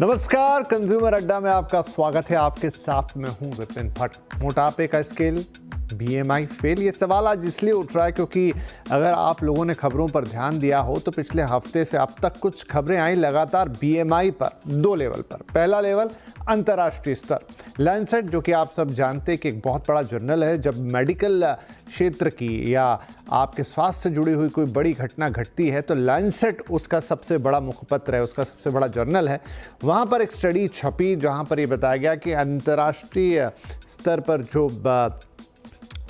नमस्कार, कंज्यूमर अड्डा में आपका स्वागत है। आपके साथ में हूं विपिन भट्ट। मोटापे का स्केल, बीएमआई फेल, ये सवाल आज इसलिए उठ रहा है क्योंकि अगर आप लोगों ने खबरों पर ध्यान दिया हो तो पिछले हफ्ते से अब तक कुछ खबरें आई लगातार बीएमआई पर, दो लेवल पर। पहला लेवल अंतर्राष्ट्रीय स्तर, लैंसेट, जो कि आप सब जानते हैं कि एक बहुत बड़ा जर्नल है। जब मेडिकल क्षेत्र की या आपके स्वास्थ्य से जुड़ी हुई कोई बड़ी घटना घटती है तो लैंसेट उसका सबसे बड़ा मुखपत्र है, उसका सबसे बड़ा जर्नल है। वहाँ पर एक स्टडी छपी जहाँ पर ये बताया गया कि अंतर्राष्ट्रीय स्तर पर जो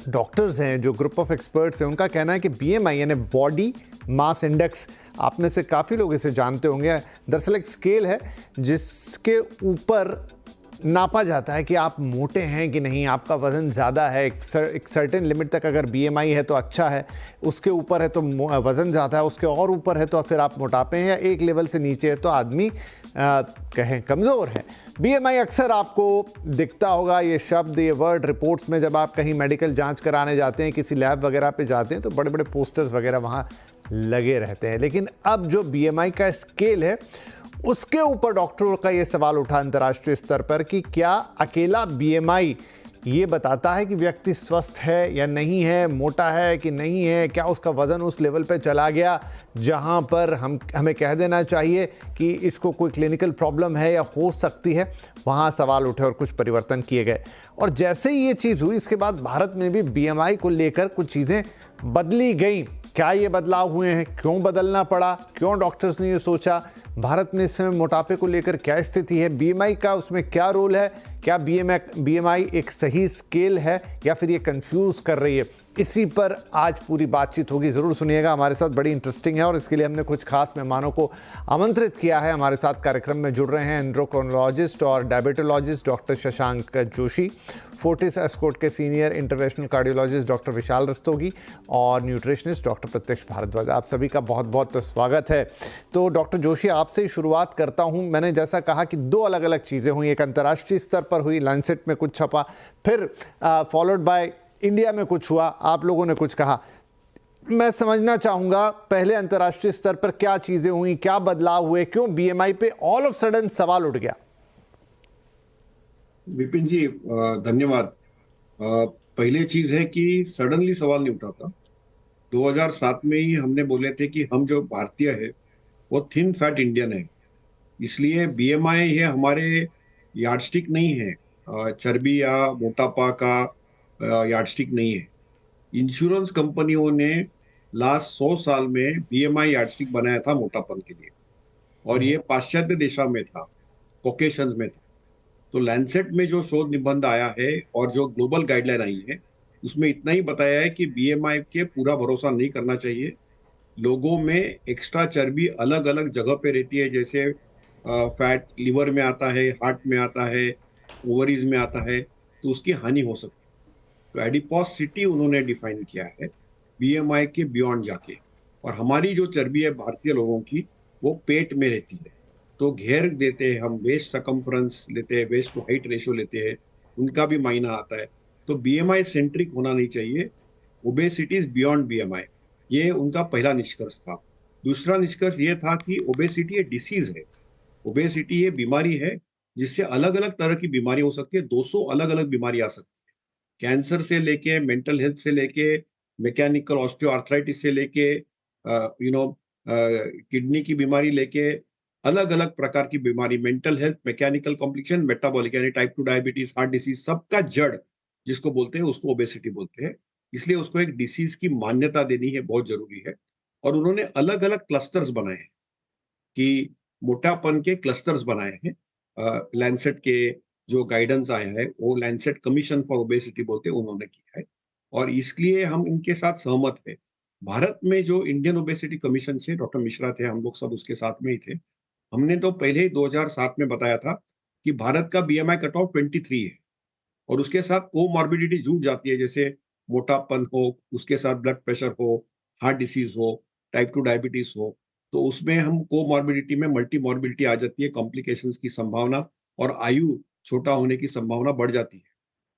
डॉक्टर्स हैं, जो ग्रुप ऑफ एक्सपर्ट्स हैं, उनका कहना है कि बीएमआई यानी बॉडी मास इंडेक्स, आप में से काफ़ी लोग इसे जानते होंगे, दरअसल एक स्केल है जिसके ऊपर नापा जाता है कि आप मोटे हैं कि नहीं, आपका वज़न ज़्यादा है। एक सर्टेन लिमिट तक अगर बीएमआई है तो अच्छा है, उसके ऊपर है तो वज़न ज़्यादा है, उसके और ऊपर है तो फिर आप मोटापे हैं, या एक लेवल से नीचे है तो आदमी कहें कमज़ोर है। बीएमआई अक्सर आपको दिखता होगा, ये शब्द, ये वर्ड रिपोर्ट्स में। जब आप कहीं मेडिकल जांच कराने जाते हैं, किसी लैब वगैरह पे जाते हैं तो बड़े बड़े पोस्टर्स वगैरह वहाँ लगे रहते हैं। लेकिन अब जो बीएमआई का स्केल है उसके ऊपर डॉक्टरों का ये सवाल उठा अंतर्राष्ट्रीय स्तर पर कि क्या अकेला बीएमआई ये बताता है कि व्यक्ति स्वस्थ है या नहीं है, मोटा है कि नहीं है, क्या उसका वज़न उस लेवल पे चला गया जहां पर हमें कह देना चाहिए कि इसको कोई क्लिनिकल प्रॉब्लम है या हो सकती है। वहां सवाल उठे और कुछ परिवर्तन किए गए। और जैसे ही ये चीज़ हुई, इसके बाद भारत में भी बीएमआई को लेकर कुछ चीज़ें बदली गई। क्या ये बदलाव हुए हैं, क्यों बदलना पड़ा, क्यों डॉक्टर्स ने ये सोचा, भारत में इस समय मोटापे को लेकर क्या स्थिति है, बीएमआई का उसमें क्या रोल है, क्या बीएमआई एक सही स्केल है या फिर ये कंफ्यूज कर रही है, इसी पर आज पूरी बातचीत होगी। ज़रूर सुनिएगा, हमारे साथ बड़ी इंटरेस्टिंग है और इसके लिए हमने कुछ खास मेहमानों को आमंत्रित किया है। हमारे साथ कार्यक्रम में जुड़ रहे हैं एंड्रोक्रोनोलॉजिस्ट और diabetologist doctor Shashank Joshi, Fortis escort के सीनियर इंटरवेंशनल कार्डियोलॉजिस्ट डॉक्टर विशाल रस्तोगी और न्यूट्रिशनिस्ट डॉक्टर प्रत्यक्ष भारद्वाज। आप सभी का बहुत बहुत स्वागत है। तो डॉक्टर जोशी, आपसे ही शुरुआत करता हूं। मैंने जैसा कहा कि दो अलग अलग चीज़ें हुई, एक अंतर्राष्ट्रीय स्तर पर हुई, लैंसेट में कुछ छपा, फिर फॉलोड बाय इंडिया में कुछ हुआ, आप लोगों ने कुछ कहा। मैं समझना चाहूँगा पहले अंतर्राष्ट्रीय स्तर पर क्या चीज़ें हुई, क्या बदलाव हुए, क्यों बीएमआई पे ऑल ऑफ सडन सवाल उठ गया। विपिन जी, धन्यवाद। पहले चीज है कि सडनली सवाल नहीं उठा था। 2007 में ही हमने बोले थे कि हम जो भारतीय है वो थिन फैट इंडियन है, इसलिए बीएमआई है हमारे यार्डस्टिक नहीं है, चर्बी या मोटापा का यार्डस्टिक नहीं है। इंश्योरेंस कंपनियों ने लास्ट 100 साल में बीएमआई यार्डस्टिक बनाया था मोटापन के लिए, और ये पाश्चात्य देशों में था, कॉकेशंस में था। तो लैंसेट में जो शोध निबंध आया है और जो ग्लोबल गाइडलाइन आई है उसमें इतना ही बताया है कि बीएमआई के पूरा भरोसा नहीं करना चाहिए। लोगों में एक्स्ट्रा चर्बी अलग अलग जगह पे रहती है, जैसे फैट लिवर में आता है, हार्ट में आता है, ओवरीज में आता है, तो उसकी हानि हो सकती है। तो एडिपोसिटी उन्होंने डिफाइन किया है बीएमआई के बियॉन्ड जाके। और हमारी जो चर्बी है भारतीय लोगों की, वो पेट में रहती है। तो घेर देते हैं हम, वेस्ट सकम्फ्रेंस लेते हैं, वेस्ट टू हाइट रेशियो लेते हैं, उनका भी मायना आता है। तो बीएमआई सेंट्रिक होना नहीं चाहिए, ओबेसिटी इज बियॉन्ड बीएमआई, ये उनका पहला निष्कर्ष था। दूसरा निष्कर्ष ये था कि ओबेसिटी ये डिसीज है, ओबेसिटी ये बीमारी है जिससे अलग अलग तरह की बीमारी हो सकती है, 200 अलग अलग बीमारी आ सकती है, कैंसर से लेके, मेंटल हेल्थ से लेके, मैकेनिकल ऑस्टियोआर्थराइटिस से लेके, किडनी की बीमारी लेके, अलग अलग प्रकार की बीमारी, mental health, mechanical complication, metabolic यानी टाइप 2 डायबिटीज, हार्ट डिसीज, सबका जड़ जिसको बोलते हैं उसको ओबेसिटी बोलते हैं। इसलिए उसको एक डिसीज की मान्यता देनी है, बहुत जरूरी है। और उन्होंने अलग अलग क्लस्टर्स बनाए हैं कि मोटापन के क्लस्टर्स बनाए हैं। लैंसेट के जो गाइडेंस आया है वो लैंसेट कमीशन फॉर ओबेसिटी बोलते हैं, उन्होंने किया है, और इसलिए हम इनके साथ सहमत है। भारत में जो इंडियन ओबेसिटी कमीशन से डॉक्टर मिश्रा थे, हम लोग सब उसके साथ में ही थे। हमने तो पहले ही 2007 में बताया था कि भारत का बीएमआई कट ऑफ 23 है, और उसके साथ कोमॉर्बिडिटी जुड़ जाती है, जैसे मोटापन हो, उसके साथ ब्लड प्रेशर हो, हार्ट डिसीज हो, टाइप 2 डायबिटीज हो, तो उसमें हम कोमॉर्बिडिटी में मल्टी मॉर्बिडिटी आ जाती है, कॉम्प्लिकेशंस की संभावना और आयु छोटा होने की संभावना बढ़ जाती है।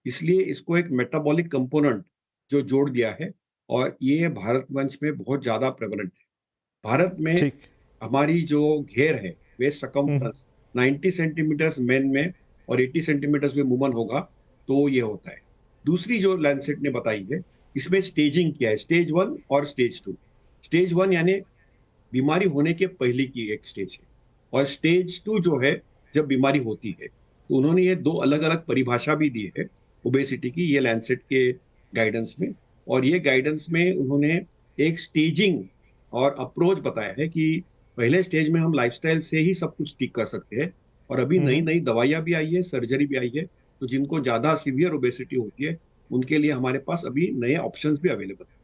इसलिए इसको एक मेटाबॉलिक कंपोनेंट जो जोड़ दिया है, और ये भारत मंच में बहुत ज्यादा प्रेवलेंट है। भारत में ठीक। हमारी जो घेर है, वेस्ट सकम्फ्रेंस, 90 सेंटीमीटर्स मेन में और 80 सेंटीमीटर्स में वुमन होगा तो ये होता है। दूसरी जो लैंसेट ने बताई है, इसमें स्टेजिंग किया है, स्टेज 1 और स्टेज 2। स्टेज 1 यानी बीमारी होने के पहले की एक स्टेज है, और स्टेज 2 जो है जब बीमारी होती है। तो उन्होंने ये दो अलग अलग परिभाषा भी दी है ओबेसिटी की, ये लैंसेट के गाइडेंस में। और ये गाइडेंस में उन्होंने एक स्टेजिंग और अप्रोच बताया है कि पहले स्टेज में हम लाइफस्टाइल से ही सब कुछ ठीक कर सकते हैं, और अभी नई नई दवाइयां भी आई है, सर्जरी भी आई है। तो जिनको ज्यादा सीवियर ओबेसिटी होती है उनके लिए हमारे पास अभी नए ऑप्शंस भी अवेलेबल हैं।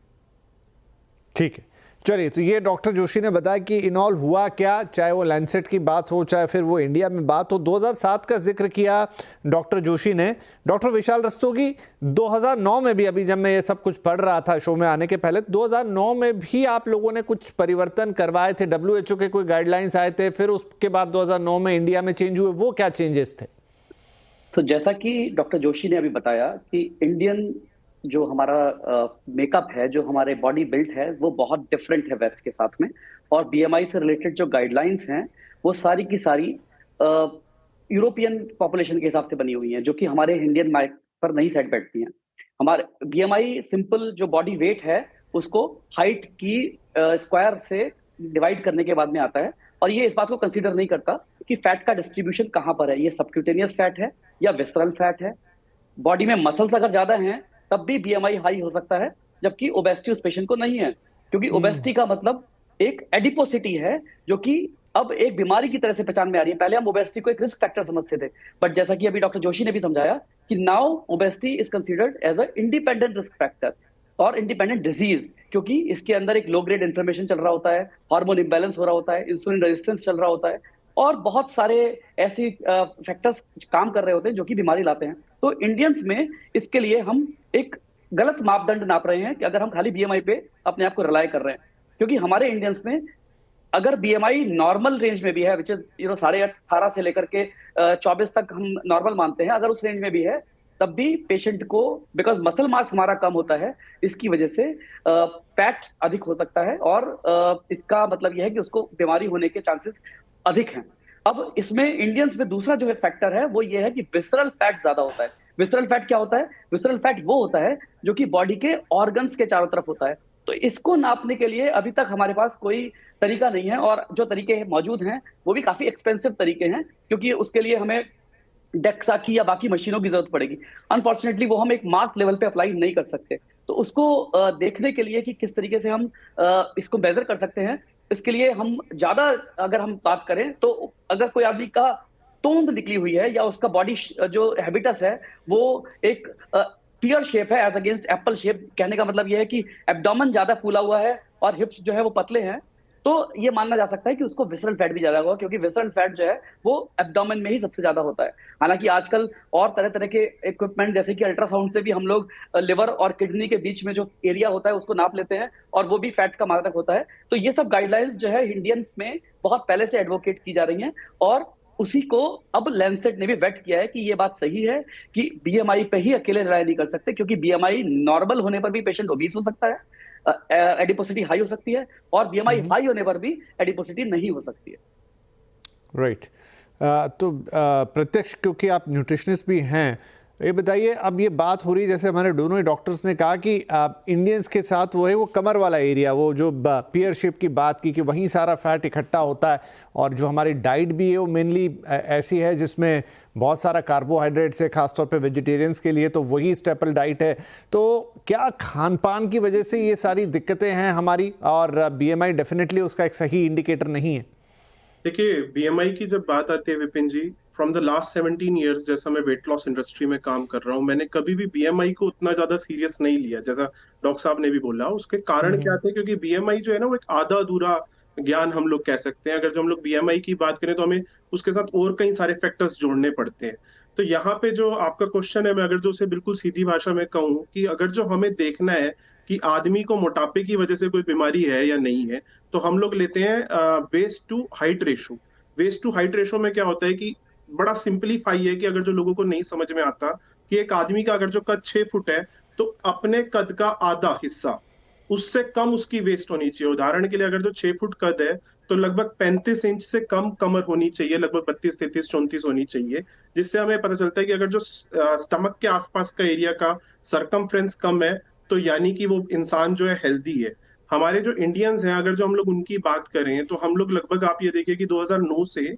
ठीक है, चलिए, तो ये डॉक्टर जोशी ने बताया कि इन्वॉल्व हुआ क्या, चाहे वो लैंसेट की बात हो चाहे फिर वो इंडिया में बात हो। 2007 का जिक्र किया डॉक्टर जोशी ने। डॉक्टर विशाल रस्तोगी, 2009 में भी, अभी जब मैं ये सब कुछ पढ़ रहा था शो में आने के पहले, 2009 में भी आप लोगों ने कुछ परिवर्तन करवाए थे, WHO के कोई गाइडलाइंस आए थे, फिर उसके बाद 2009 में इंडिया में चेंज हुए, वो क्या चेंजेस थे? तो जैसा कि डॉक्टर जोशी ने अभी बताया कि इंडियन जो हमारा मेकअप है, जो हमारे बॉडी बिल्ड है, वो बहुत डिफरेंट है वेस्ट के साथ में। और बीएमआई से रिलेटेड जो गाइडलाइंस हैं वो सारी की सारी यूरोपियन पॉपुलेशन के हिसाब से बनी हुई हैं, जो कि हमारे इंडियन माइक पर नहीं सेट बैठती हैं। हमारे बीएमआई सिंपल जो बॉडी वेट है उसको हाइट की स्क्वायर से डिवाइड करने के बाद में आता है, और ये इस बात को कंसीडर नहीं करता कि फैट का डिस्ट्रीब्यूशन कहाँ पर है, ये सबक्यूटेनियस फैट है या विसरल फैट है। बॉडी में मसल्स अगर ज्यादा हैं तब भी बीएमआई हाई हो सकता है, जबकि ओबेसिटी उस पेशेंट को नहीं है, क्योंकि ओबेसिटी का मतलब एक एडिपोसिटी है, जो कि अब एक बीमारी की तरह से पहचान में आ रही है। पहले हम ओबेसिटी को एक रिस्क फैक्टर समझते थे, बट जैसा कि अभी डॉक्टर जोशी ने भी समझाया कि now obesity is considered as a independent risk factor और इंडिपेंडेंट डिजीज, क्योंकि इसके अंदर एक लो ग्रेड इन्फ्लेमेशन चल रहा होता है, हार्मोन इंबैलेंस हो रहा होता है, इंसुलिन रेजिस्टेंस चल रहा होता है, और बहुत सारे ऐसे फैक्टर्स काम कर रहे होते हैं जो कि बीमारी लाते हैं। तो इंडियंस में इसके लिए हम एक गलत मापदंड नाप रहे हैं कि अगर हम खाली बीएमआई पे अपने आप को रिलाय कर रहे हैं, क्योंकि हमारे इंडियंस में अगर बीएमआई नॉर्मल रेंज में भी है, विच इज 18.5 से लेकर के 24 तक हम नॉर्मल मानते हैं, अगर उस रेंज में भी है तब भी पेशेंट को, बिकॉज मसल मास हमारा कम होता है, इसकी वजह से फैट अधिक हो सकता है, और इसका मतलब यह है कि उसको बीमारी होने के चांसेस अधिक हैं। अब इसमें इंडियंस में दूसरा जो है फैक्टर है वो ये है कि विसरल फैट ज्यादा होता है। विसरल फैट क्या होता है? विसरल फैट वो होता है जो कि बॉडी के ऑर्गन्स के चारों तरफ होता है। तो इसको नापने के लिए अभी तक हमारे पास कोई तरीका नहीं है, और जो तरीके मौजूद हैं वो भी काफी एक्सपेंसिव तरीके हैं, क्योंकि उसके लिए हमें डेक्सा की या बाकी मशीनों की जरूरत पड़ेगी। अनफॉर्चुनेटली वो हम एक मास लेवल पे अप्लाई नहीं कर सकते। तो उसको देखने के लिए कि किस तरीके से हम इसको मेजर कर सकते हैं, इसके लिए हम ज्यादा अगर हम बात करें तो अगर कोई आदमी का तोंद निकली हुई है या उसका बॉडी जो हैबिटस है वो एक पियर शेप है एज अगेंस्ट एप्पल शेप, कहने का मतलब यह है कि एब्डोमेन ज्यादा फूला हुआ है और हिप्स जो है वो पतले हैं, तो ये मानना जा सकता है कि उसको विसरल फैट भी ज्यादा होगा, क्योंकि विसरल फैट जो है वो एब्डोमेन में ही सबसे ज्यादा होता है। हालांकि आजकल और तरह तरह के इक्विपमेंट जैसे कि अल्ट्रासाउंड से भी हम लोग लिवर और किडनी के बीच में जो एरिया होता है उसको नाप लेते हैं, और वो भी फैट का मानक होता है। तो ये सब गाइडलाइंस जो है इंडियंस में बहुत पहले से एडवोकेट की जा रही हैं, और उसी को अब लैंसेट ने भी वेट किया है कि ये बात सही है कि बीएमआई पे ही अकेले लड़ाई नहीं कर सकते, क्योंकि बीएमआई नॉर्मल होने पर भी पेशेंट ओबीस हो सकता है, एडिपोसिटी हाई हो सकती है, और बीएमआई हाई होने पर भी एडिपोसिटी नहीं हो सकती है। राइट। तो प्रत्यक्ष, क्योंकि आप न्यूट्रिशनिस्ट भी हैं, ये बताइए, अब ये बात हो रही, जैसे हमारे दोनों ही डॉक्टर्स ने कहा कि इंडियंस के साथ वो है वो कमर वाला एरिया, वो जो पियर शेप की बात की कि वहीं सारा फैट इकट्ठा होता है, और जो हमारी डाइट भी है वो मेनली ऐसी है जिसमें बहुत सारा कार्बोहाइड्रेट्स है, खासतौर पे वेजिटेरियंस के लिए, तो वही स्टेपल डाइट है। तो क्या खान पान की वजह से ये सारी दिक्कतें हैं हमारी, और बीएमआई डेफिनेटली उसका एक सही इंडिकेटर नहीं है? देखिए, बीएमआई की जब बात आती है विपिन जी, फ्रॉम द लास्ट 17 ईयर्स जैसा मैं वेट लॉस इंडस्ट्री में काम कर रहा हूँ, मैंने कभी भी बीएमआई को उतना ज्यादा सीरियस नहीं लिया जैसा डॉक्टर साहब ने भी बोला। उसके कारण क्या थे? क्योंकि बीएमआई जो है ना वो एक आधा अधूरा ज्ञान हम लोग कह सकते हैं। अगर जो हम लोग बीएमआई की बात करें तो हमें उसके साथ और कई सारे फैक्टर्स जोड़ने पड़ते हैं। तो यहाँ पे जो आपका क्वेश्चन है, मैं अगर जो उसे बिल्कुल सीधी भाषा में कहूँ कि अगर जो हमें देखना है कि आदमी को मोटापे की वजह से कोई बीमारी है या नहीं है, तो हम लोग लेते हैं waist to height ratio. Waist to height ratio में क्या होता है कि बड़ा सिंपलीफाई है कि अगर जो लोगों को नहीं समझ में आता कि एक आदमी का अगर जो कद 6 फुट है तो अपने कद का आधा हिस्सा उससे कम उसकी वेस्ट होनी चाहिए। उदाहरण के लिए अगर जो 6 फुट कद है तो लगभग 35 इंच से कम कमर होनी चाहिए, लगभग 32, 33, 34 होनी चाहिए, जिससे हमें पता चलता है कि अगर जो स्टमक के आसपास का एरिया का सरकमफ्रेंस कम है तो यानी कि वो इंसान जो है हेल्दी है। हमारे जो इंडियंस हैं, अगर जो हम लोग उनकी बात करें तो हम लोग लगभग, आप ये देखिए कि 2009 से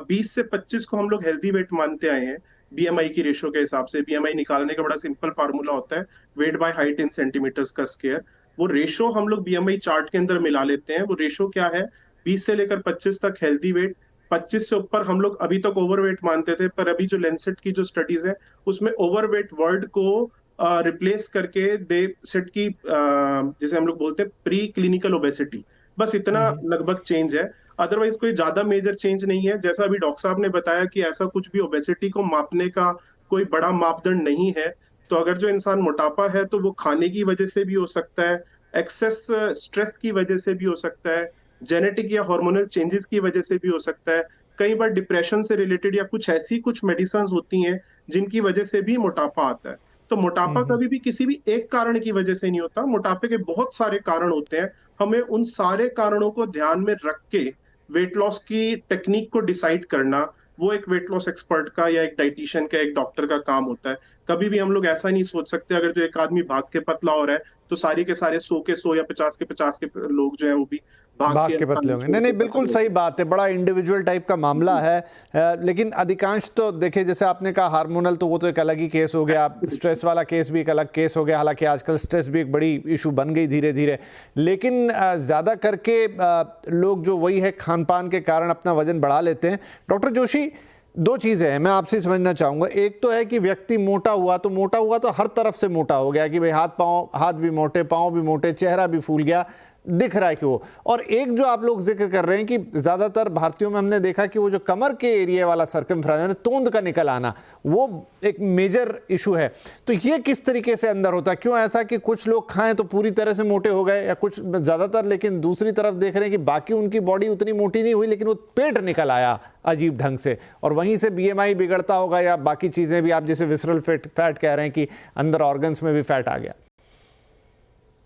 20 से 25 को हम लोग हेल्दी वेट मानते आए हैं बीएमआई की रेशो के हिसाब से। बीएमआई निकालने का बड़ा सिंपल फार्मूला होता है, weight by height in centimetres का स्क्वायर। वो रेशो हम लोग बीएमआई चार्ट के अंदर मिला लेते हैं। वो रेशो क्या है, 20 से लेकर 25 तक हेल्दी वेट, 25 से ऊपर हम लोग अभी तक ओवरवेट मानते थे, पर अभी जो लेंसेट की जो स्टडीज है उसमें ओवरवेट वर्ड को रिप्लेस करके दे सेट की जिसे हम लोग बोलते हैं प्री क्लिनिकल ओबेसिटी, बस इतना लगभग चेंज है। अदरवाइज कोई ज्यादा मेजर चेंज नहीं है। जैसा अभी डॉक्टर साहब ने बताया कि ऐसा कुछ भी ओबेसिटी को मापने का कोई बड़ा मापदंड नहीं है। तो अगर जो इंसान मोटापा है तो वो खाने की वजह से भी हो सकता है, एक्सेस स्ट्रेस की वजह से भी हो सकता है, जेनेटिक या हार्मोनल चेंजेस की वजह से भी हो सकता है, कई बार डिप्रेशन से रिलेटेड या कुछ मेडिसिन होती हैं जिनकी वजह से भी मोटापा आता है। तो मोटापा कभी भी किसी भी एक कारण की वजह से नहीं होता, मोटापे के बहुत सारे कारण होते हैं। हमें उन सारे कारणों को ध्यान में रख के वेट लॉस की टेक्निक को डिसाइड करना, वो एक वेट लॉस एक्सपर्ट का या एक डाइटिशियन का, एक डॉक्टर का काम होता है। कभी भी हम लोग ऐसा नहीं सोच सकते अगर जो एक आदमी भाग के पतला हो रहा है तो सारी के सारे 100 के 100 या 50 के 50 के लोग जो है वो भी भाग के पतले होंगे। नहीं नहीं, बिल्कुल सही बात है, बड़ा इंडिविजुअल टाइप का मामला है। लेकिन अधिकांश तो देखिए, जैसे आपने कहा हार्मोनल, तो वो तो एक अलग ही केस हो गया, स्ट्रेस वाला केस भी एक अलग केस हो गया। हालांकि आजकल स्ट्रेस भी एक बड़ी इशू बन गई धीरे धीरे, लेकिन ज़्यादा करके लोग जो वही है खान पान के कारण अपना वजन बढ़ा लेते हैं। डॉक्टर जोशी, दो चीज़ें हैं मैं आपसे समझना चाहूँगा। एक तो है कि व्यक्ति मोटा हुआ तो हर तरफ से मोटा हो गया, कि भाई हाथ भी मोटे, पाँव भी मोटे, चेहरा भी फूल गया, दिख रहा है कि वो। और एक जो आप लोग जिक्र कर रहे हैं कि ज़्यादातर भारतीयों में हमने देखा कि वो जो कमर के एरिया वाला सर्कमफ्रेंस, तोंद का निकल आना, वो एक मेजर इशू है। तो ये किस तरीके से अंदर होता है? क्यों ऐसा कि कुछ लोग खाएं तो पूरी तरह से मोटे हो गए, या कुछ ज़्यादातर, लेकिन दूसरी तरफ देख रहे हैं कि बाकी उनकी बॉडी उतनी मोटी नहीं हुई लेकिन वो पेट निकल आया अजीब ढंग से, और वहीं से बीएमआई बिगड़ता होगा, या बाकी चीज़ें भी, आप जैसे विसरल फैट कह रहे हैं कि अंदर ऑर्गन्स में भी फैट आ गया।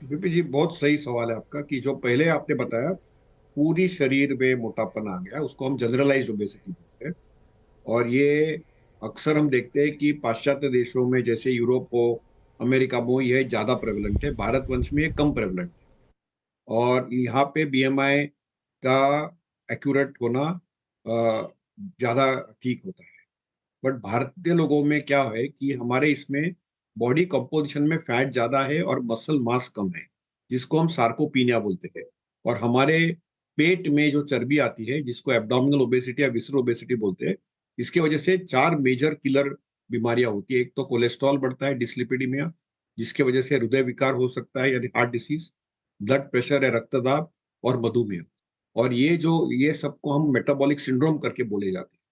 विपी जी, बहुत सही सवाल है आपका कि जो पहले आपने बताया पूरी शरीर में मोटापन आ गया, उसको हम जनरलाइज्ड ओबेसिटी बोलते हैं। और ये अक्सर हम देखते हैं कि पाश्चात्य देशों में, जैसे यूरोप हो, अमेरिका में, यह ज्यादा प्रेवलेंट है। भारतवंश में ये कम प्रेवलेंट है। और यहाँ पे बीएमआई का एक्यूरेट होना ज्यादा ठीक होता है। बट भारतीय लोगों में क्या है कि हमारे इसमें बॉडी कंपोजिशन में फैट ज्यादा है और मसल मास कम है, जिसको हम सार्कोपीनिया बोलते हैं। और हमारे पेट में जो चर्बी आती है, जिसको एब्डोमिनल ओबेसिटी या विसरल ओबेसिटी बोलते हैं, इसकी वजह से 4 मेजर किलर बीमारियां होती है। एक तो कोलेस्ट्रॉल बढ़ता है, डिसलिपिडीमिया, जिसकी वजह से हृदय विकार हो सकता है यानी हार्ट डिसीज, ब्लड प्रेशर या रक्तदाब, और मधुमेह। और ये सबको हम मेटाबॉलिक सिंड्रोम करके बोले जाते हैं।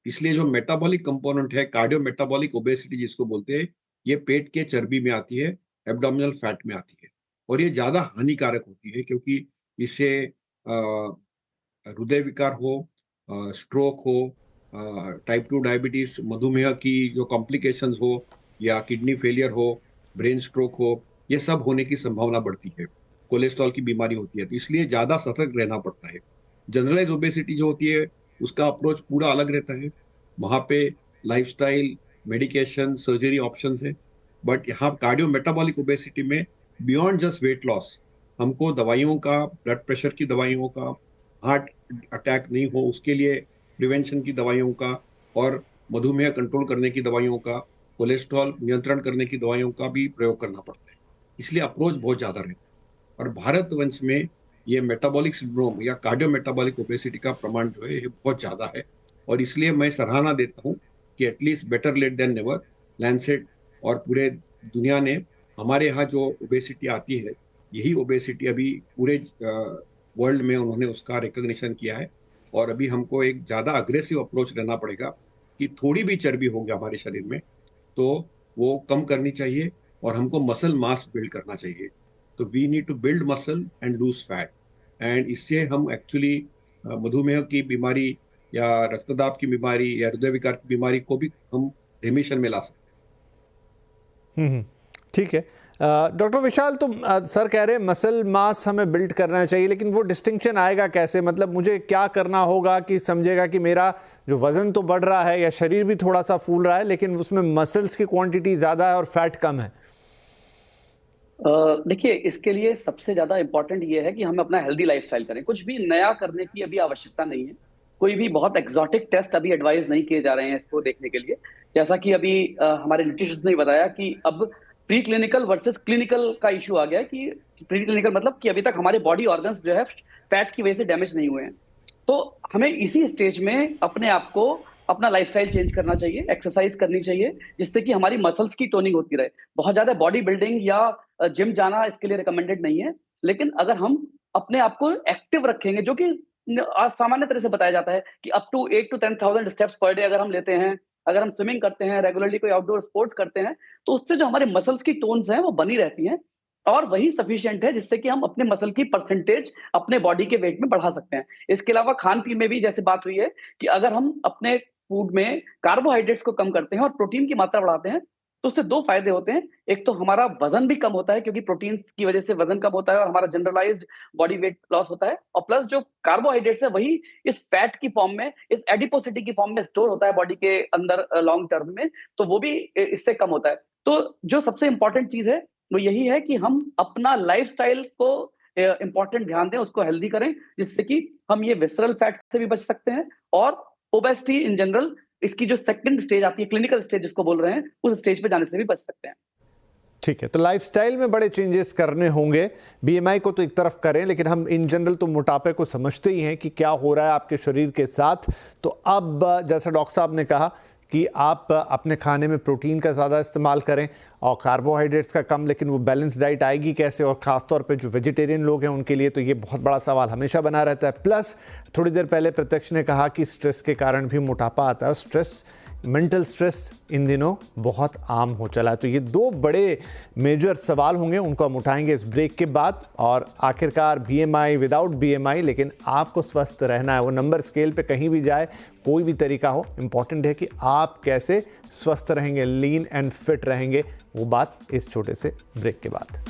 इसलिए जो मेटाबॉलिक कंपोनेंट है, कार्डियो मेटाबॉलिक ओबेसिटी जिसको बोलते हैं, ये पेट के चर्बी में आती है, एब्डोमिनल फैट में आती है। और ये ज्यादा हानिकारक होती है क्योंकि इससे हृदय विकार हो, स्ट्रोक हो, टाइप 2 डायबिटीज, मधुमेह की जो कॉम्प्लिकेशंस हो, या किडनी फेलियर हो, ब्रेन स्ट्रोक हो, ये सब होने की संभावना बढ़ती है। कोलेस्ट्रॉल की बीमारी होती है, तो इसलिए ज्यादा सतर्क रहना पड़ता है। जनरलाइज ओबेसिटी जो होती है उसका अप्रोच पूरा अलग रहता है। वहां पे लाइफस्टाइल, मेडिकेशन, सर्जरी ऑप्शंस है। बट यहाँ कार्डियो मेटाबॉलिक ओबेसिटी में बियॉन्ड जस्ट वेट लॉस, हमको दवाइयों का, ब्लड प्रेशर की दवाइयों का, हार्ट अटैक नहीं हो उसके लिए प्रिवेंशन की दवाइयों का, और मधुमेह कंट्रोल करने की दवाइयों का, कोलेस्ट्रॉल नियंत्रण करने की दवाइयों का भी प्रयोग करना पड़ता है। इसलिए अप्रोच बहुत ज्यादा रहता है। और भारतवंश में ये मेटाबॉलिक सिंड्रोम या कार्डियो मेटाबॉलिक ओबेसिटी का प्रमाण जो है ये बहुत ज्यादा है। और इसलिए मैं सराहना देता हूँ कि at least better late than never, Lancet और पूरे दुनिया ने हमारे यहाँ जो ओबेसिटी आती है, यही ओबेसिटी अभी पूरे वर्ल्ड में उन्होंने उसका रिकॉग्निशन किया है। और अभी हमको एक ज्यादा अग्रेसिव अप्रोच लेना पड़ेगा कि थोड़ी भी चर्बी होगी हमारे शरीर में तो वो कम करनी चाहिए, और हमको मसल मास बिल्ड करना चाहिए। तो we need to build muscle and lose fat, and इससे हम एक्चुअली मधुमेह की बीमारी या रक्तदाब की बीमारी या हृदय विकार की बीमारी को भी हम रिमिशन में ला सकते हैं। ठीक है। डॉक्टर विशाल, तो सर कह रहे हैं मसल मास हमें बिल्ड करना चाहिए, लेकिन वो डिस्टिंक्शन आएगा कैसे? मतलब मुझे क्या करना होगा कि समझेगा कि मेरा जो वजन तो बढ़ रहा है या शरीर भी थोड़ा सा फूल रहा है, लेकिन उसमें मसल्स की क्वांटिटी ज़्यादा है और फैट कम है? देखिए, इसके लिए सबसे ज्यादा इंपॉर्टेंट ये है कि हम अपना हेल्दी लाइफस्टाइल करें। कुछ भी नया करने की अभी आवश्यकता नहीं है। कोई भी बहुत एक्सोटिक टेस्ट अभी एडवाइस नहीं किए जा रहे हैं इसको देखने के लिए। जैसा कि अभी हमारे न्यूट्रिशनिस्ट ने बताया कि अब प्री क्लिनिकल वर्सेस क्लिनिकल का इशू आ गया है कि प्री क्लिनिकल मतलब कि अभी तक हमारे बॉडी ऑर्गन्स जो है फैट की वजह से डैमेज नहीं हुए हैं। तो हमें इसी स्टेज में अपने आप को अपना लाइफस्टाइल चेंज करना चाहिए, एक्सरसाइज करनी चाहिए, जिससे कि हमारी मसल्स की टोनिंग होती रहे। बहुत ज्यादा बॉडी बिल्डिंग या जिम जाना इसके लिए रिकमेंडेड नहीं है, लेकिन अगर हम अपने आप को एक्टिव रखेंगे, जो कि सामान्य तरह से बताया जाता है कि up to 8 to 10,000 steps per day अगर हम लेते हैं, अगर हम स्विमिंग करते हैं, रेगुलरली कोई आउटडोर स्पोर्ट्स करते हैं, तो उससे जो हमारे मसल्स की टोन्स हैं वो बनी रहती हैं और वही सफिशिएंट है जिससे कि हम अपने मसल की परसेंटेज अपने बॉडी के वेट में बढ़ा सकते हैं। इसके अलावा खान पीन में भी जैसे बात हुई है कि अगर हम अपने फूड में कार्बोहाइड्रेट्स को कम करते हैं और प्रोटीन की मात्रा बढ़ाते हैं, तो उससे दो फायदे होते हैं। एक तो हमारा वजन भी कम होता है क्योंकि प्रोटीन की वजह से वजन कम होता है और हमारा जनरलाइज्ड बॉडी वेट लॉस होता है, और प्लस जो कार्बोहाइड्रेट्स है वही इस फैट की फॉर्म में, इस एडिपोसिटी की फॉर्म में स्टोर होता है बॉडी के अंदर लॉन्ग टर्म में, तो वो भी इससे कम होता है। तो जो सबसे इंपॉर्टेंट चीज है वो यही है कि हम अपना लाइफस्टाइल को इंपॉर्टेंट ध्यान दें, उसको हेल्दी करें, जिससे कि हम ये विसरल फैट से भी बच सकते हैं और ओबेसिटी इन जनरल, इसकी जो सेकंड स्टेज आती है, क्लिनिकल स्टेज जिसको बोल रहे हैं, उस स्टेज पे जाने से भी बच सकते हैं। ठीक है, तो लाइफस्टाइल में बड़े चेंजेस करने होंगे। बीएमआई को तो एक तरफ करें, लेकिन हम इन जनरल तो मोटापे को समझते ही हैं कि क्या हो रहा है आपके शरीर के साथ। तो अब जैसा डॉक्टर साहब ने कहा कि आप अपने खाने में प्रोटीन का ज़्यादा इस्तेमाल करें और कार्बोहाइड्रेट्स का कम, लेकिन वो बैलेंस डाइट आएगी कैसे? और ख़ासतौर पे जो वेजिटेरियन लोग हैं उनके लिए तो ये बहुत बड़ा सवाल हमेशा बना रहता है। प्लस थोड़ी देर पहले प्रत्यक्ष ने कहा कि स्ट्रेस के कारण भी मोटापा आता है। स्ट्रेस, मेंटल स्ट्रेस इन दिनों बहुत आम हो चला है। तो ये दो बड़े मेजर सवाल होंगे, उनको हम उठाएंगे इस ब्रेक के बाद। और आखिरकार बीएमआई, विदाउट बीएमआई, लेकिन आपको स्वस्थ रहना है। वो नंबर स्केल पे कहीं भी जाए, कोई भी तरीका हो, इंपॉर्टेंट है कि आप कैसे स्वस्थ रहेंगे, लीन एंड फिट रहेंगे। वो बात इस छोटे से ब्रेक के बाद।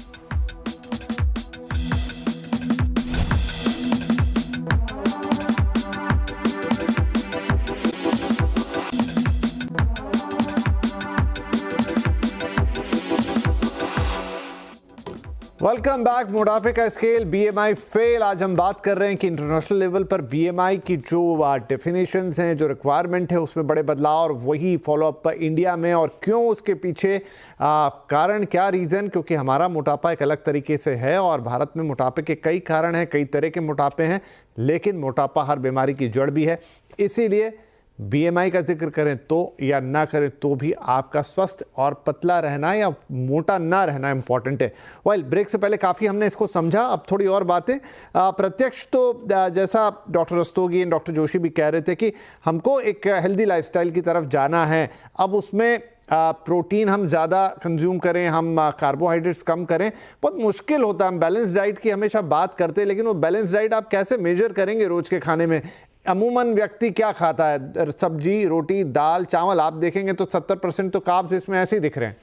Welcome back. मोटापे का स्केल, बीएमआई फेल। आज हम बात कर रहे हैं कि इंटरनेशनल लेवल पर बीएमआई की जो डेफिनेशंस हैं, जो रिक्वायरमेंट है, उसमें बड़े बदलाव और वही फॉलोअप इंडिया में। और क्यों, उसके पीछे कारण क्या, रीज़न? क्योंकि हमारा मोटापा एक अलग तरीके से है और भारत में मोटापे के कई कारण हैं, कई तरह के मोटापे हैं, लेकिन मोटापा हर बीमारी की जड़ भी है। इसीलिए बीएमआई का जिक्र करें तो या ना करें तो भी आपका स्वस्थ और पतला रहना या मोटा ना रहना इंपॉर्टेंट है। वेल, ब्रेक से पहले काफ़ी हमने इसको समझा, अब थोड़ी और बातें। प्रत्यक्ष तो जैसा डॉक्टर रस्तोगी और डॉक्टर जोशी भी कह रहे थे कि हमको एक हेल्दी लाइफस्टाइल की तरफ जाना है। अब उसमें प्रोटीन हम ज़्यादा कंज्यूम करें, हम कार्बोहाइड्रेट्स कम करें, बहुत मुश्किल होता है। हम बैलेंस डाइट की हमेशा बात करते हैं, लेकिन वो बैलेंस डाइट आप कैसे मेजर करेंगे रोज़ के खाने में? अमूमन व्यक्ति क्या खाता है? सब्जी, रोटी, दाल, चावल। आप देखेंगे तो 70% तो कार्ब्स इसमें ऐसे ही दिख रहे हैं।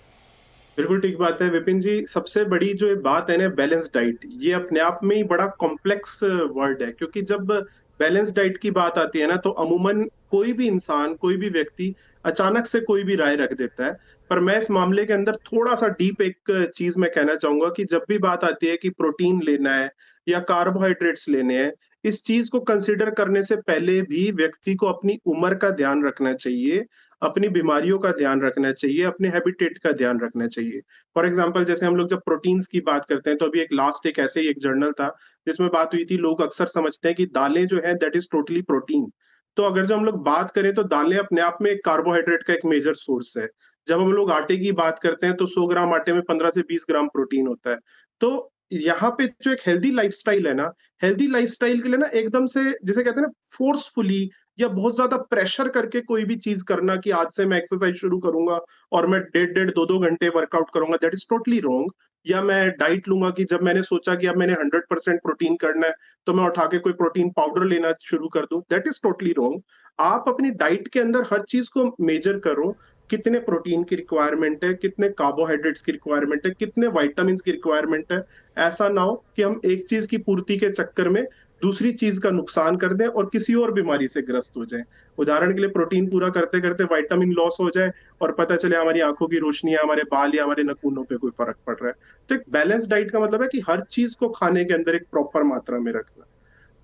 बिल्कुल ठीक बात है विपिन जी। सबसे बड़ी जो बात है ना, बैलेंस डाइट, ये अपने आप में ही बड़ा कॉम्प्लेक्स वर्ड है, क्योंकि जब बैलेंस डाइट की बात आती है ना, तो अमूमन कोई भी इंसान, कोई भी व्यक्ति अचानक से कोई भी राय रख देता है। पर मैं इस मामले के अंदर थोड़ा सा डीप एक चीज मैं कहना चाहूंगा कि जब भी बात आती है कि प्रोटीन लेना है या कार्बोहाइड्रेट्स लेने हैं, इस चीज को कंसिडर करने से पहले भी व्यक्ति को अपनी उम्र का ध्यान रखना चाहिए, अपनी बीमारियों का ध्यान रखना चाहिए, अपने हैबिटेट का ध्यान रखना चाहिए। फॉर एग्जांपल, जैसे हम लोग जब प्रोटीन्स की बात करते हैं, तो अभी एक ऐसे ही एक जर्नल था जिसमें बात हुई थी, लोग अक्सर समझते हैं कि दालें जो है दैट इज टोटली प्रोटीन। तो अगर जो हम लोग बात करें तो दालें अपने आप में एक कार्बोहाइड्रेट का एक मेजर सोर्स है। जब हम लोग आटे की बात करते हैं तो 100 ग्राम आटे में 15 से 20 ग्राम प्रोटीन होता है। तो यहाँ पे जो एक हेल्दी लाइफस्टाइल है ना, हेल्दी लाइफस्टाइल के लिए ना एकदम से, जिसे कहते हैं ना, फोर्सफुली या बहुत ज्यादा प्रेशर करके कोई भी चीज करना कि आज से मैं एक्सरसाइज शुरू करूंगा और मैं 1.5-2 घंटे वर्कआउट करूंगा, दैट इज टोटली रॉन्ग। या मैं डाइट लूंगा कि जब मैंने सोचा कि अब मैंने 100% प्रोटीन करना है तो मैं उठा के कोई प्रोटीन पाउडर लेना शुरू कर दूं, दैट इज टोटली रॉन्ग। आप अपनी डाइट के अंदर हर चीज को मेजर करो कितने प्रोटीन की रिक्वायरमेंट है, कितने कार्बोहाइड्रेट्स की रिक्वायरमेंट है, कितने विटामिन की रिक्वायरमेंट है। ऐसा ना हो कि हम एक चीज की पूर्ति के चक्कर में दूसरी चीज का नुकसान कर दें और किसी और बीमारी से ग्रस्त हो जाए। उदाहरण के लिए प्रोटीन पूरा करते करते विटामिन लॉस हो जाए और पता चले हमारी आंखों की रोशनी या हमारे बाल या हमारे नखूनों पे कोई फर्क पड़ रहा है। तो एक बैलेंस डाइट का मतलब है कि हर चीज को खाने के अंदर एक प्रॉपर मात्रा में रखना।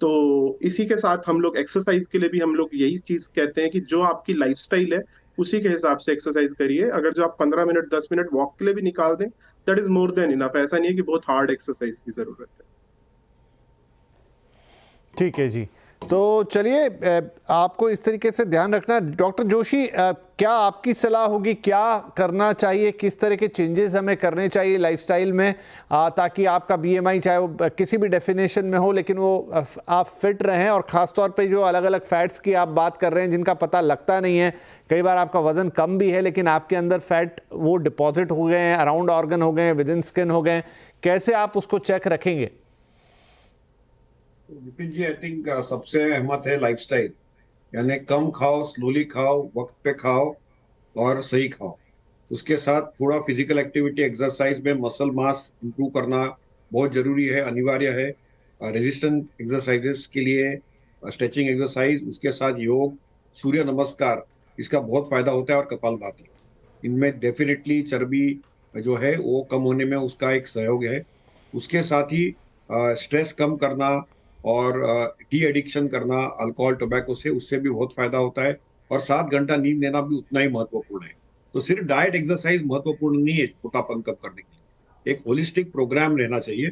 तो इसी के साथ हम लोग एक्सरसाइज के लिए भी हम लोग यही चीज कहते हैं कि जो आपकी लाइफस्टाइल है उसी के हिसाब से एक्सरसाइज करिए। अगर जो आप 15 मिनट 10 मिनट वॉक के लिए भी निकाल दें, that is more than enough. ऐसा नहीं है कि बहुत हार्ड एक्सरसाइज की जरूरत है। ठीक है जी, तो चलिए आपको इस तरीके से ध्यान रखना। डॉक्टर जोशी, क्या आपकी सलाह होगी, क्या करना चाहिए, किस तरह के चेंजेस हमें करने चाहिए लाइफस्टाइल में ताकि आपका बीएमआई चाहे वो किसी भी डेफिनेशन में हो लेकिन वो आप फिट रहें, और ख़ास तौर पे जो अलग अलग फैट्स की आप बात कर रहे हैं जिनका पता लगता नहीं है, कई बार आपका वजन कम भी है लेकिन आपके अंदर फैट वो डिपॉजिट हो गए हैं, अराउंड ऑर्गन हो गए हैं, विद इन स्किन हो गए हैं, कैसे आप उसको चेक रखेंगे? विपिन जी, आई थिंक सबसे अहमत है लाइफस्टाइल, यानी कम खाओ, स्लोली खाओ, वक्त पे खाओ और सही खाओ। उसके साथ थोड़ा फिजिकल एक्टिविटी, एक्सरसाइज में मसल मास इंप्रूव करना बहुत जरूरी है, अनिवार्य है। रेजिस्टेंट एक्सरसाइजेस के लिए स्ट्रेचिंग एक्सरसाइज, उसके साथ योग, सूर्य नमस्कार, इसका बहुत फायदा होता है, और कपालभाति, इनमें डेफिनेटली चर्बी जो है वो कम होने में उसका एक सहयोग है। उसके साथ ही स्ट्रेस कम करना और टी एडिक्शन करना अल्कोहल टोबैको से, उससे भी बहुत फायदा होता है। और 7 घंटा नींद लेना भी उतना ही महत्वपूर्ण है। तो सिर्फ डाइट एक्सरसाइज महत्वपूर्ण नहीं है मोटापन कम करने के लिए, एक होलिस्टिक प्रोग्राम रहना चाहिए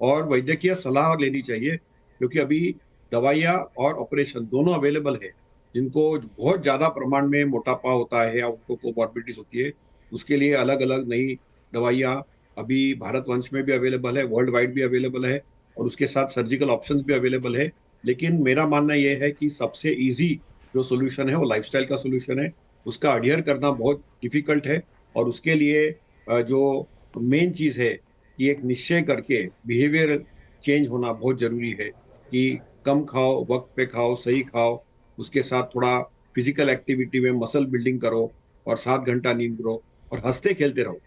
और वैद्यकीय सलाह लेनी चाहिए, क्योंकि अभी दवाइयाँ और ऑपरेशन दोनों अवेलेबल है। जिनको बहुत ज्यादा प्रमाण में मोटापा होता है या उनको कोमॉर्बिडिटीज होती है, उसके लिए अलग अलग नई दवाइयाँ अभी भारतवंश में भी अवेलेबल है, वर्ल्ड वाइड भी अवेलेबल है, और उसके साथ सर्जिकल ऑप्शंस भी अवेलेबल है। लेकिन मेरा मानना यह है कि सबसे इजी जो सोल्यूशन है वो लाइफस्टाइल का सोल्यूशन है। उसका अडियर करना बहुत डिफिकल्ट है, और उसके लिए जो मेन चीज़ है कि एक निश्चय करके बिहेवियर चेंज होना बहुत जरूरी है कि कम खाओ, वक्त पे खाओ, सही खाओ, उसके साथ थोड़ा फिजिकल एक्टिविटी में मसल बिल्डिंग करो और 7 घंटा नींद करो और हंसते खेलते रहो।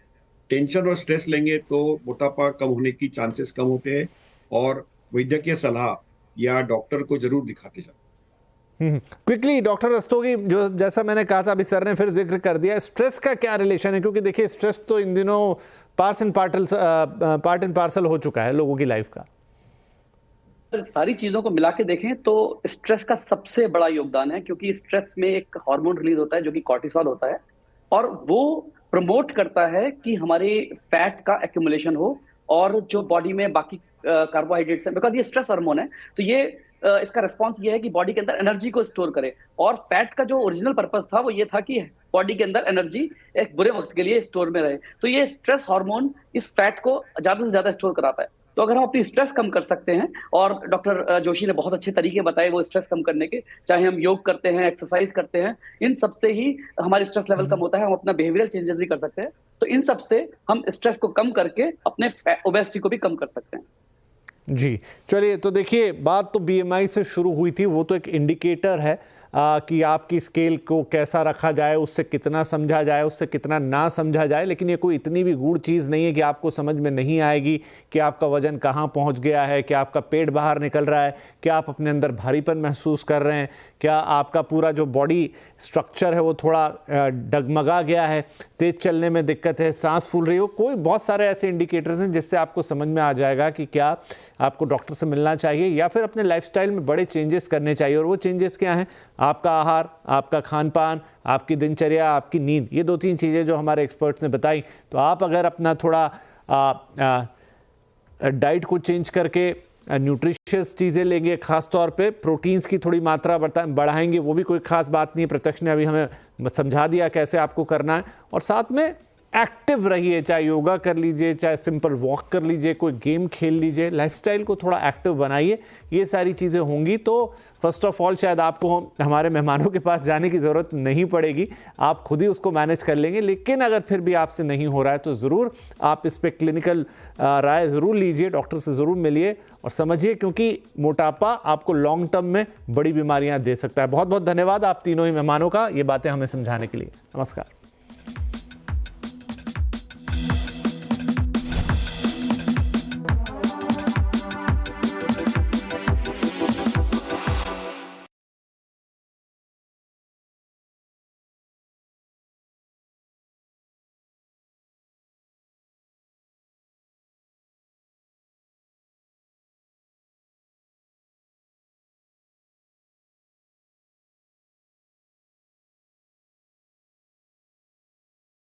टेंशन और स्ट्रेस लेंगे तो मोटापा कम होने की चांसेस कम होते हैं, और वैद्यकीय सलाह या डॉक्टर को जरूर दिखाते जाओ। क्विकली डॉक्टर रस्तोगी, जो जैसा मैंने कहा था, अभी सर ने फिर जिक्र कर दिया, स्ट्रेस का क्या रिलेशन है? क्योंकि देखिए स्ट्रेस तो इन दिनों पार्ट एंड पार्सल हो चुका है लोगों की लाइफ का। सारी चीजों को मिला के देखें तो स्ट्रेस का सबसे बड़ा योगदान है, क्योंकि स्ट्रेस में एक हार्मोन रिलीज होता है जो कि कॉर्टिसोल होता है, और वो प्रमोट करता है कि हमारे फैट का एक्यूमुलेशन हो और जो बॉडी में बाकी कार्बोहाइड्रेट्स है, बिकॉज ये स्ट्रेस हार्मोन है, तो ये इसका रिस्पॉन्स ये है कि बॉडी के अंदर एनर्जी को स्टोर करे। और फैट का जो ओरिजिनल पर्पस था वो ये था कि बॉडी के अंदर एनर्जी एक बुरे वक्त के लिए स्टोर में रहे। तो ये स्ट्रेस हार्मोन इस फैट को ज्यादा से ज्यादा स्टोर कराता है। तो अगर हम अपनी स्ट्रेस कम कर सकते हैं, और डॉक्टर जोशी ने बहुत अच्छे तरीके बताए वो स्ट्रेस कम करने के, चाहे हम योग करते हैं, एक्सरसाइज करते हैं, इन सब से ही हमारी स्ट्रेस लेवल कम होता है। हम अपना बिहेवियरल चेंजेस भी कर सकते हैं। तो इन सब से हम स्ट्रेस को कम करके अपने ओबेसिटी को भी कम कर सकते हैं। जी चलिए, तो देखिए बात तो बीएमआई से शुरू हुई थी, वो तो एक इंडिकेटर है कि आपकी स्केल को कैसा रखा जाए, उससे कितना समझा जाए, उससे कितना ना समझा जाए। लेकिन ये कोई इतनी भी गूढ़ चीज़ नहीं है कि आपको समझ में नहीं आएगी कि आपका वजन कहाँ पहुँच गया है, कि आपका पेट बाहर निकल रहा है, क्या आप अपने अंदर भारीपन महसूस कर रहे हैं, क्या आपका पूरा जो बॉडी स्ट्रक्चर है वो थोड़ा डगमगा गया है, तेज़ चलने में दिक्कत है, सांस फूल रही हो। कोई बहुत सारे ऐसे इंडिकेटर्स हैं जिससे आपको समझ में आ जाएगा कि क्या आपको डॉक्टर से मिलना चाहिए या फिर अपने लाइफस्टाइल में बड़े चेंजेस करने चाहिए। और वो चेंजेस क्या हैं? आपका आहार, आपका खान पान, आपकी दिनचर्या, आपकी नींद, ये 2-3 चीज़ें जो हमारे एक्सपर्ट्स ने बताई। तो आप अगर अपना थोड़ा डाइट को चेंज करके न्यूट्रिशियस चीज़ें लेंगे, खास तौर पे प्रोटीन्स की थोड़ी मात्रा बढ़ाएंगे, वो भी कोई खास बात नहीं है। प्रत्यक्ष ने अभी हमें समझा दिया कैसे आपको करना है। और साथ में एक्टिव रहिए, चाहे योगा कर लीजिए, चाहे सिंपल वॉक कर लीजिए, कोई गेम खेल लीजिए, लाइफस्टाइल को थोड़ा एक्टिव बनाइए। ये सारी चीज़ें होंगी तो फर्स्ट ऑफ ऑल शायद आपको हमारे मेहमानों के पास जाने की ज़रूरत नहीं पड़ेगी, आप खुद ही उसको मैनेज कर लेंगे। लेकिन अगर फिर भी आपसे नहीं हो रहा है तो ज़रूर आप इस पर क्लिनिकल राय ज़रूर लीजिए, डॉक्टर से ज़रूर मिलिए और समझिए, क्योंकि मोटापा आपको लॉन्ग टर्म में बड़ी बीमारियाँ दे सकता है। बहुत बहुत धन्यवाद आप तीनों ही मेहमानों का ये बातें हमें समझाने के लिए। नमस्कार।